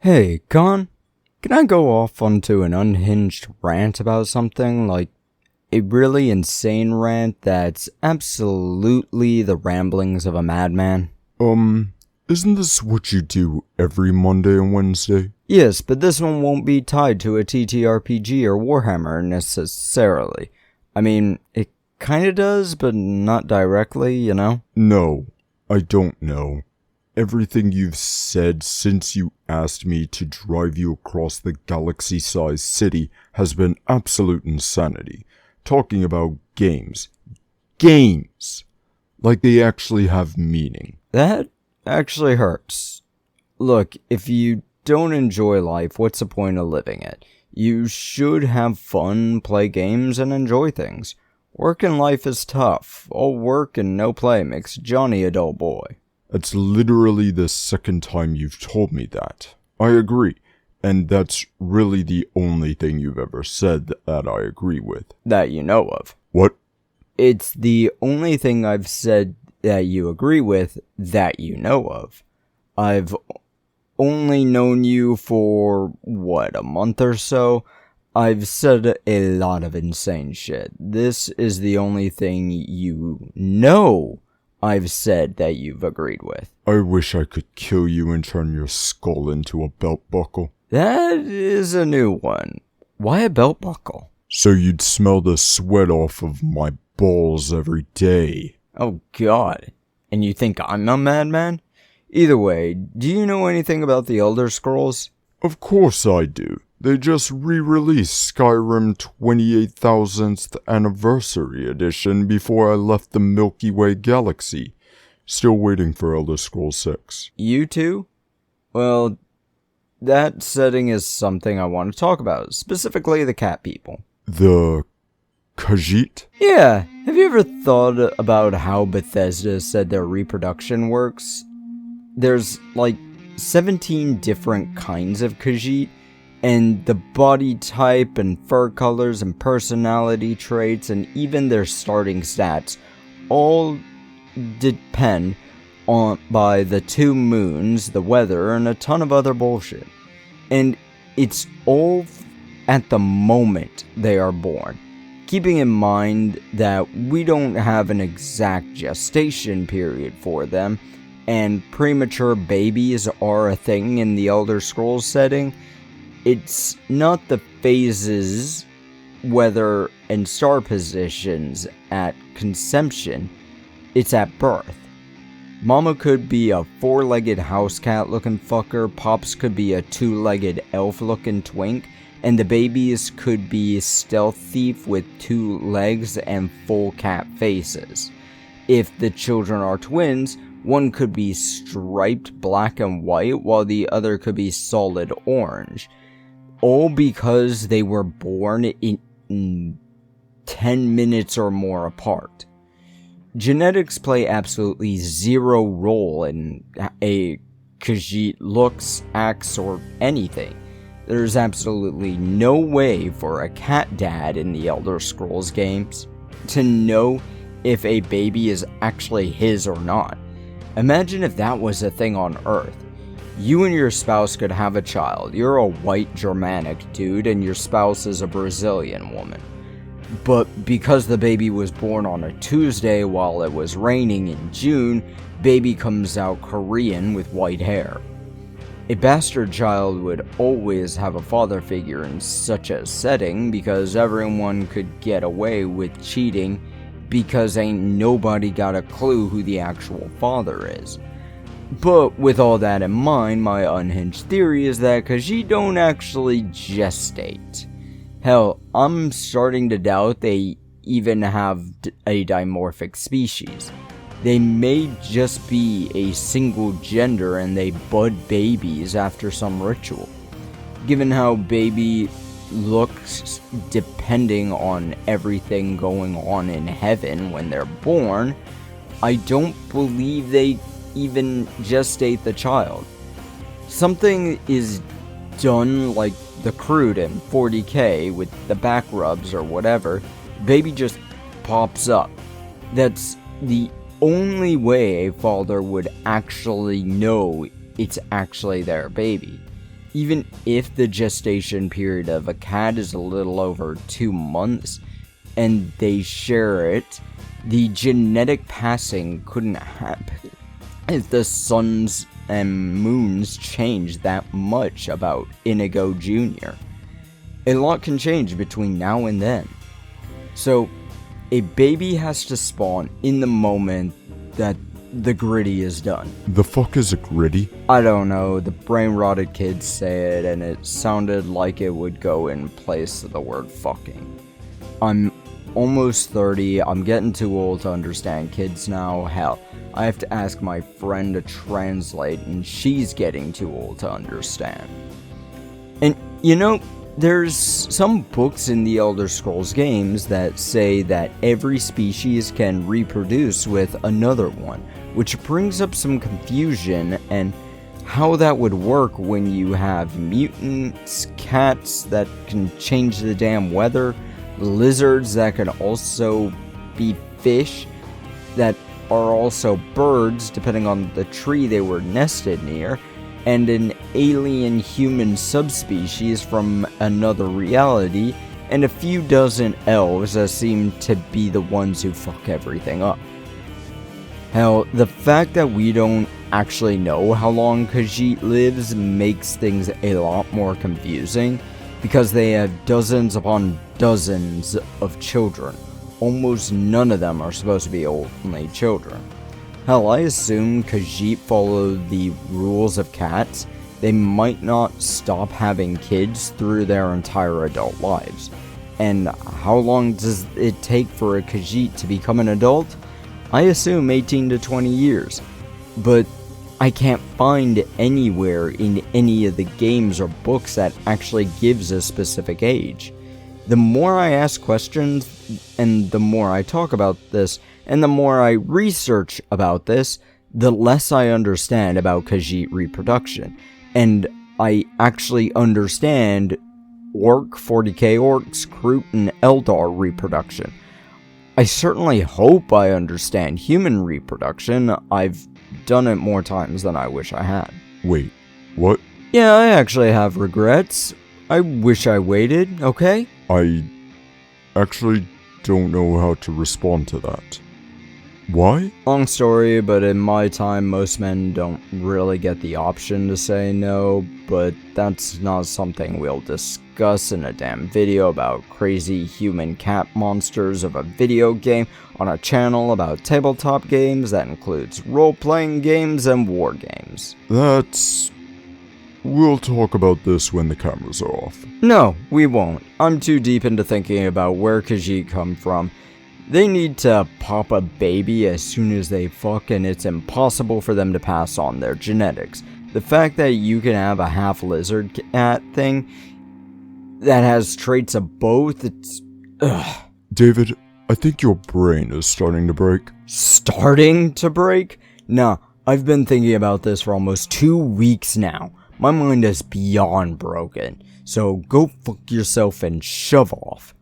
Hey, Con, can I go off onto an unhinged rant about something? Like, a really insane rant that's absolutely the ramblings of a madman? Isn't this what you do every Monday and Wednesday? Yes, but this one won't be tied to a TTRPG or Warhammer necessarily. I mean, it kinda does, but not directly, you know? No, I don't know. Everything you've said since you asked me to drive you across the galaxy-sized city has been absolute insanity. Talking about games. Games! Like they actually have meaning. That actually hurts. Look, if you don't enjoy life, what's the point of living it? You should have fun, play games, and enjoy things. Work in life is tough. All work and no play makes Johnny a dull boy. That's literally the second time you've told me that. I agree. And that's really the only thing you've ever said that I agree with. That you know of. What? It's the only thing I've said that you agree with that you know of. I've only known you for, a month or so? I've said a lot of insane shit. This is the only thing you know I've said that you've agreed with. I wish I could kill you and turn your skull into a belt buckle. That is a new one. Why a belt buckle? So you'd smell the sweat off of my balls every day. Oh god. And you think I'm a madman? Either way, do you know anything about the Elder Scrolls? Of course I do. They just re-released Skyrim 28,000th Anniversary Edition before I left the Milky Way galaxy. Still waiting for Elder Scrolls 6. You too? Well, that setting is something I want to talk about, specifically the cat people. The Khajiit? Yeah, have you ever thought about how Bethesda said their reproduction works? There's like 17 different kinds of Khajiit, and the body type and fur colors and personality traits and even their starting stats all depend on by the two moons, the weather, and a ton of other bullshit. And it's all at the moment they are born. Keeping in mind that we don't have an exact gestation period for them, and premature babies are a thing in the Elder Scrolls setting, it's not the phases, weather, and star positions at conception, it's at birth. Mama could be a four-legged house cat looking fucker, Pops could be a two-legged elf looking twink, and the babies could be stealth thief with two legs and full cat faces. If the children are twins, one could be striped black and white while the other could be solid orange. All because they were born in 10 minutes or more apart. Genetics play absolutely zero role in a Khajiit looks, acts, or anything. There's absolutely no way for a cat dad in the Elder Scrolls games to know if a baby is actually his or not. Imagine if that was a thing on Earth. You and your spouse could have a child. You're a white Germanic dude and your spouse is a Brazilian woman. But because the baby was born on a Tuesday while it was raining in June, baby comes out Korean with white hair. A bastard child would always have a father figure in such a setting because everyone could get away with cheating because ain't nobody got a clue who the actual father is. But with all that in mind, my unhinged theory is that Khajiit don't actually gestate. Hell, I'm starting to doubt they even have a dimorphic species. They may just be a single gender and they bud babies after some ritual. Given how baby looks depending on everything going on in heaven when they're born, I don't believe they even gestate the child. Something is done like the crude in 40k with the back rubs or whatever, baby just pops up. That's the only way a father would actually know it's actually their baby. even if the gestation period of a cat is a little over 2 months and they share it, the genetic passing couldn't happen if the suns and moons change that much about Inigo Jr. A lot can change between now and then. So, a baby has to spawn in the moment that the gritty is done. The fuck is a gritty? I don't know, the brain-rotted kids say it, and it sounded like it would go in place of the word fucking. I'm almost 30, I'm getting too old to understand kids now. Hell, I have to ask my friend to translate, and she's getting too old to understand. And, you know, there's some books in the Elder Scrolls games that say that every species can reproduce with another one, which brings up some confusion and how that would work when you have mutants, cats that can change the damn weather, lizards that can also be fish, that are also birds depending on the tree they were nested near, and an alien human subspecies from another reality, and a few dozen elves that seem to be the ones who fuck everything up. Hell, the fact that we don't actually know how long Khajiit lives makes things a lot more confusing, because they have dozens upon dozens of children. Almost none of them are supposed to be only children. Hell, I assume Khajiit follow the rules of cats. They might not stop having kids through their entire adult lives. And how long does it take for a Khajiit to become an adult? I assume 18 to 20 years. But I can't find anywhere in any of the games or books that actually gives a specific age. The more I ask questions, and the more I talk about this, and the more I research about this, the less I understand about Khajiit reproduction. And I actually understand Orc, 40k Orcs, Kroot, and Eldar reproduction. I certainly hope I understand human reproduction. I've done it more times than I wish I had. Wait, what? Yeah, I actually have regrets. I wish I waited, okay? I actually don't know how to respond to that. Why? Long story, but in my time, most men don't really get the option to say no, but that's not something we'll discuss in a damn video about crazy human cat monsters of a video game on a channel about tabletop games that includes role-playing games and war games. We'll talk about this when the cameras are off. No, we won't. I'm too deep into thinking about where Khajiit come from. They need to pop a baby as soon as they fuck, and it's impossible for them to pass on their genetics. The fact that you can have a half lizard cat thing that has traits of both, it's... ugh. David, I think your brain is starting to break. Starting to break? Nah, I've been thinking about this for almost 2 weeks now. My mind is beyond broken, so go fuck yourself and shove off.